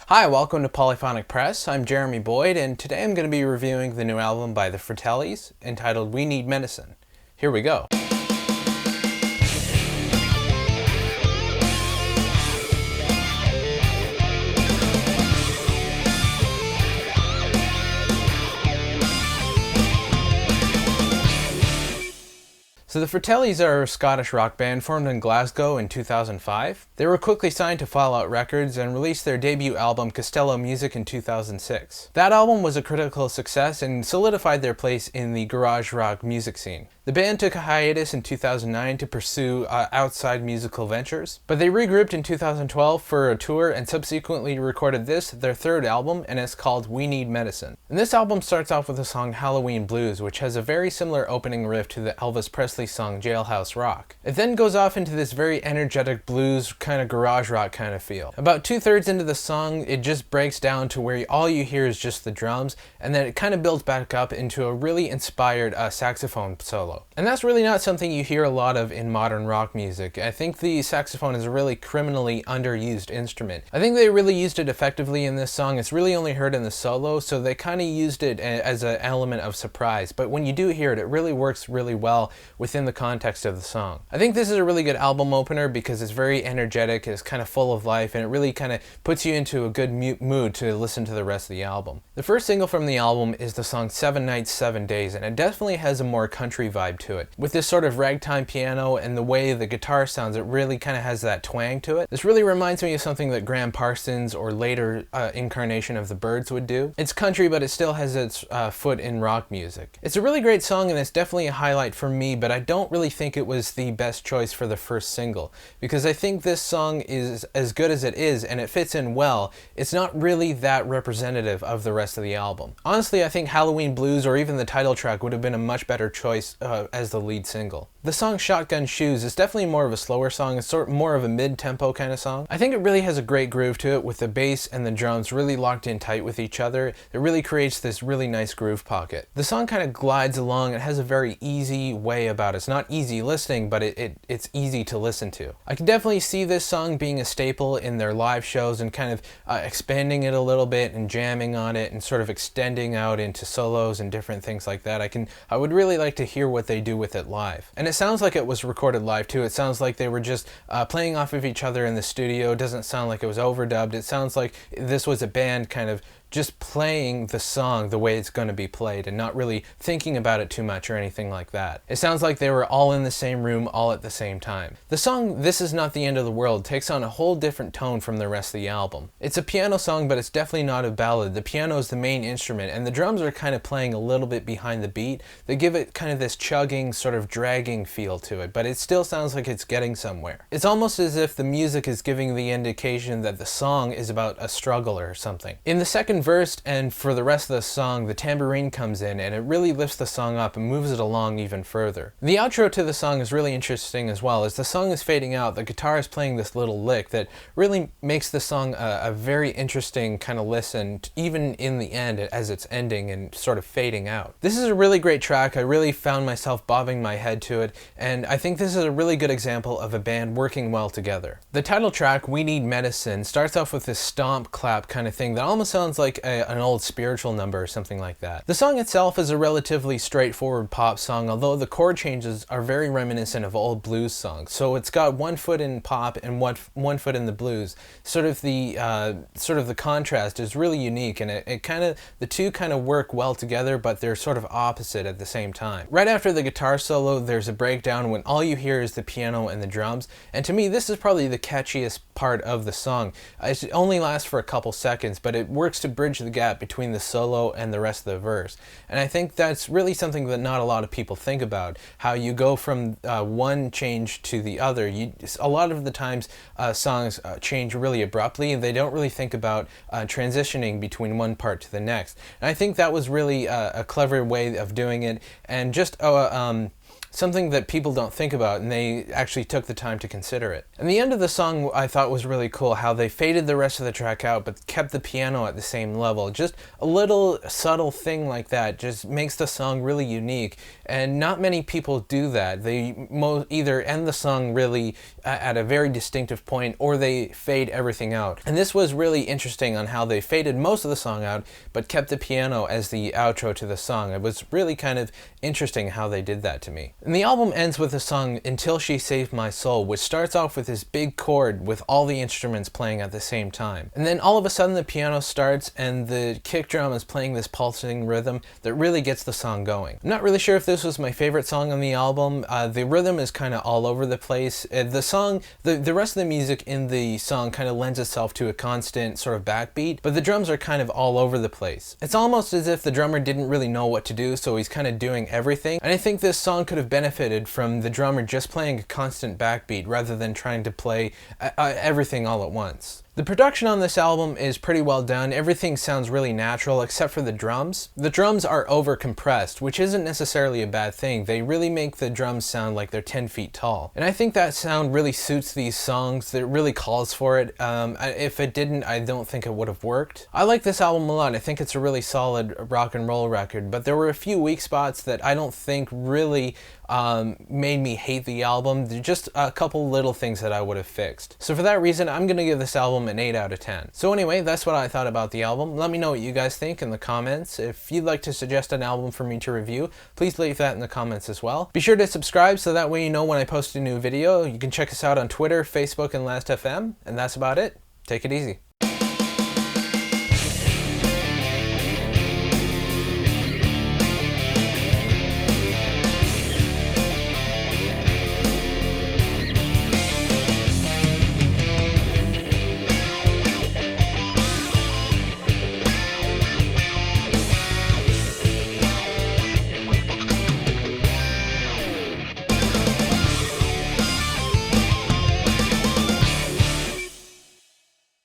Hi, welcome to Polyphonic Press. I'm Jeremy Boyd, and today I'm going to be reviewing the new album by the Fratellis, entitled We Need Medicine. Here we go. So the Fratellis are a Scottish rock band formed in Glasgow in 2005. They were quickly signed to Fallout Records and released their debut album Costello Music in 2006. That album was a critical success and solidified their place in the garage rock music scene. The band took a hiatus in 2009 to pursue outside musical ventures, but they regrouped in 2012 for a tour and subsequently recorded this, their third album, and it's called We Need Medicine. And this album starts off with the song Halloween Blues, which has a very similar opening riff to the Elvis Presley song Jailhouse Rock. It then goes off into this very energetic blues kind of garage rock kind of feel. About 2/3 into the song, it just breaks down to where all you hear is just the drums, and then it kind of builds back up into a really inspired saxophone solo. And that's really not something you hear a lot of in modern rock music. I think the saxophone is a really criminally underused instrument. I think they really used it effectively in this song. It's really only heard in the solo, so they kind of used it as an element of surprise. But when you do hear it, it really works really well within the context of the song. I think this is a really good album opener because it's very energetic, it's kind of full of life, and it really kind of puts you into a good mood to listen to the rest of the album. The first single from the album is the song 7 Nights, 7 Days, and it definitely has a more country vibe to it. With this sort of ragtime piano and the way the guitar sounds, it really kind of has that twang to it. This really reminds me of something that Graham Parsons or later incarnation of the Byrds would do. It's country, but it still has its foot in rock music. It's a really great song and it's definitely a highlight for me, but I don't really think it was the best choice for the first single because I think this song is as good as it is and it fits in well. It's not really that representative of the rest of the album. Honestly, I think Halloween Blues or even the title track would have been a much better choice as the lead single. The song Shotgun Shoes is definitely more of a slower song. It's sort of more of a mid-tempo kind of song. I think it really has a great groove to it with the bass and the drums really locked in tight with each other. It really creates this really nice groove pocket. The song kind of glides along. It has a very easy way about it. It's not easy listening, but it's easy to listen to. I can definitely see this song being a staple in their live shows and kind of expanding it a little bit and jamming on it and sort of extending out into solos and different things like that. I would really like to hear what they do with it live. And it sounds like it was recorded live too. It sounds like they were just playing off of each other in the studio. It doesn't sound like it was overdubbed. It sounds like this was a band kind of just playing the song the way it's going to be played and not really thinking about it too much or anything like that. It sounds like they were all in the same room all at the same time. The song This Is Not the End of the World takes on a whole different tone from the rest of the album. It's a piano song, but it's definitely not a ballad. The piano is the main instrument and the drums are kind of playing a little bit behind the beat. They give it kind of this chugging, sort of dragging feel to it, but it still sounds like it's getting somewhere. It's almost as if the music is giving the indication that the song is about a struggle or something. In the second verse and for the rest of the song, the tambourine comes in and it really lifts the song up and moves it along even further. The outro to the song is really interesting as well. As the song is fading out, the guitar is playing this little lick that really makes the song a very interesting kind of listen, even in the end as it's ending and sort of fading out. This is a really great track. I really found myself bobbing my head to it, and I think this is a really good example of a band working well together. The title track, We Need Medicine, starts off with this stomp clap kind of thing that almost sounds like an old spiritual number or something like that. The song itself is a relatively straightforward pop song, although the chord changes are very reminiscent of old blues songs. So it's got one foot in pop and one foot in the blues. Sort of the contrast is really unique, and the two kind of work well together, but they're sort of opposite at the same time. Right after the guitar solo, there's a breakdown when all you hear is the piano and the drums, and to me this is probably the catchiest part of the song. It only lasts for a couple seconds, but it works to bridge the gap between the solo and the rest of the verse. And I think that's really something that not a lot of people think about, how you go from one change to the other. A lot of the times songs change really abruptly, and they don't really think about transitioning between one part to the next. And I think that was really a clever way of doing it, and just something that people don't think about, and they actually took the time to consider it. And the end of the song I thought was really cool, how they faded the rest of the track out but kept the piano at the same level. Just a little subtle thing like that just makes the song really unique, and not many people do that. They either end the song really at a very distinctive point, or they fade everything out. And this was really interesting on how they faded most of the song out but kept the piano as the outro to the song. It was really kind of interesting how they did that to me. And the album ends with the song Until She Saved My Soul, which starts off with this big chord with all the instruments playing at the same time. And then all of a sudden the piano starts and the kick drum is playing this pulsing rhythm that really gets the song going. I'm not really sure if this was my favorite song on the album. The rhythm is kind of all over the place. The rest of the music in the song kind of lends itself to a constant sort of backbeat, but the drums are kind of all over the place. It's almost as if the drummer didn't really know what to do, so he's kind of doing everything. And I think this song could have benefited from the drummer just playing a constant backbeat rather than trying to play everything all at once. The production on this album is pretty well done. Everything sounds really natural except for the drums. The drums are over compressed, which isn't necessarily a bad thing. They really make the drums sound like they're 10 feet tall. And I think that sound really suits these songs. It really calls for it. If it didn't, I don't think it would have worked. I like this album a lot. I think it's a really solid rock and roll record, but there were a few weak spots that I don't think really made me hate the album. They're just a couple little things that I would have fixed. So for that reason, I'm gonna give this album an 8 out of 10. So anyway, that's what I thought about the album. Let me know what you guys think in the comments. If you'd like to suggest an album for me to review, please leave that in the comments as well. Be sure to subscribe so that way you know when I post a new video. You can check us out on Twitter, Facebook, and Last.fm. And that's about it. Take it easy.